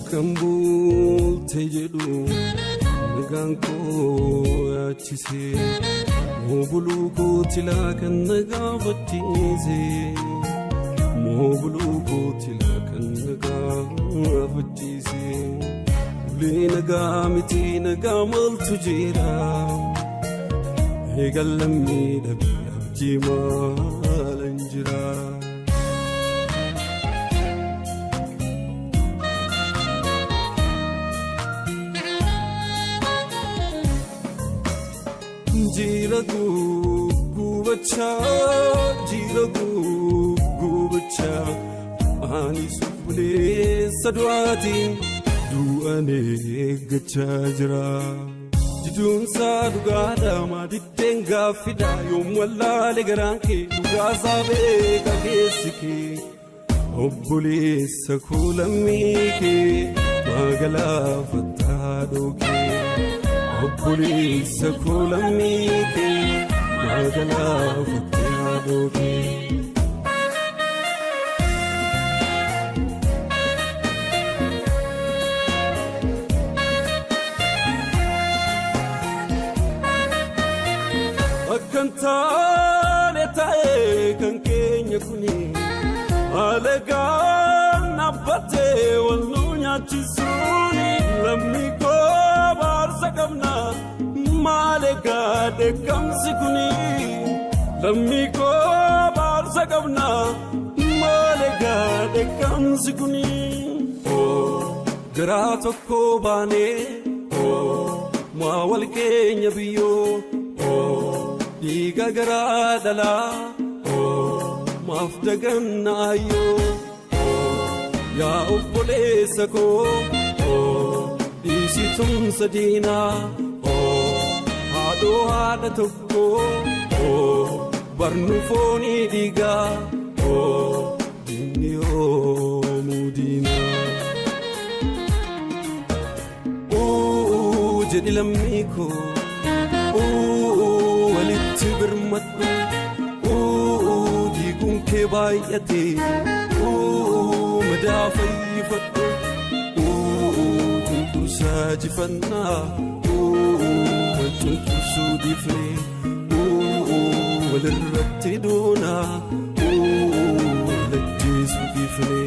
Kambul tejedu naganko achise mobulu ko tilakan nagavatize mobulu ko tilakan nagavatize uli nagamiti nagamal tujira hegalamni dabi abjima lanjira Jiragu gubacha ani subule sadwati duane gachajra jidun saduga dama ditenga fida yom walla legaranke duga sabe kakesike obbule sakhulamike magala fatadoke Police Kulamiki, Magala Fatiadoki. A cantaneta can Kenya Kuni, Allegan Napate, one Luna Chisuni, Lamiko. Sakabna malega de kamsikuni lamiko bar sakabna malega de kamsikuni oh grato ko bane oh ma walke nyabiyo oh diga gradala oh mafdagan ayo oh ya upolesa ko oh Isitum sadina, oh, hado hada tukko, oh, barnufoni diga, oh, dinio mudina. Oh, jadilamiko, oh, walitibirmatu, oh, digun kebayate, oh, madafayfatu. Sajifana, oh, tuntu sudifne, oh, walratiduna, oh, lati sudifne.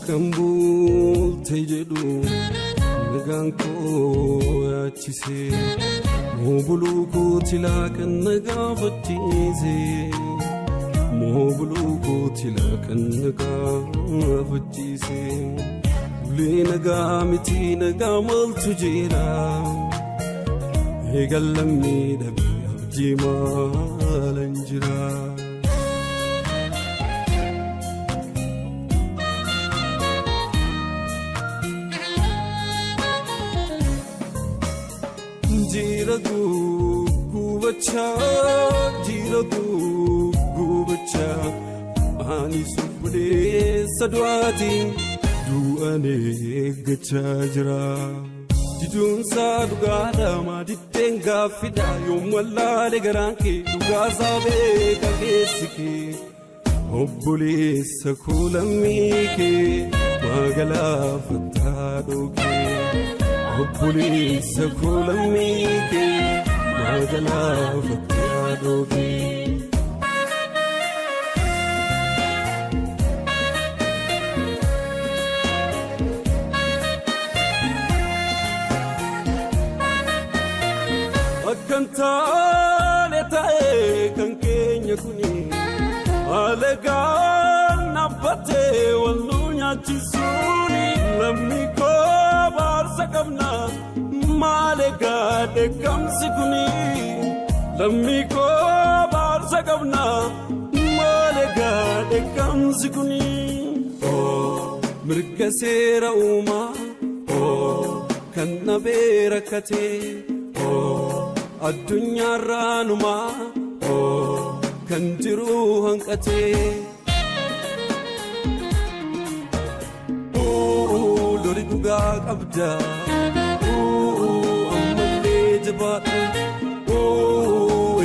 Kambul tejedu naganko achise mobulu ko tilakan nagavatize mobulu ko tilakan nagavatize uli nagamiti nagamal tujira hegalamni dabi abjima lanjira Jiragu gubacha ani subule sadwati duane gachajra jidun saduga dama ditenga fida yom walla legaranke duga sabe kakesike obbule sakhulamike magala fatadoke Police Kulamiki, Magala Fatiadoki. A cantaneta can Kenya Kuni, Allegan Napate, one Luna Chisuni, Lamiko. Sakabna malega de kamsikuni lamiko bar sakabna malega de kamsikuni oh mirgasera uma oh kanna berakate oh الدنيا رانما kan jiru hanqatee loli dhugaa qabda ammallee jabaadhu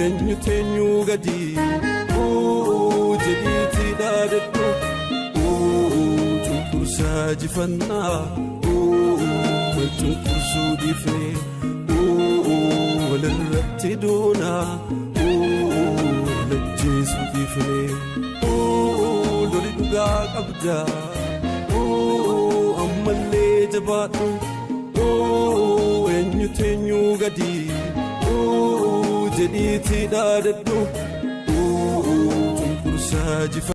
eenyu teenyu gadi jedhiitti dhaadadhu cunqursaa jifannaa wal cunqursuu dhiifnee walirratti doonaa lajjeesuu dhiifnee loli dhugaa qabda ammallee jabaadhu eenyu teenyu gadi jedhiitti dhaadadhu cunqursaa jifannaa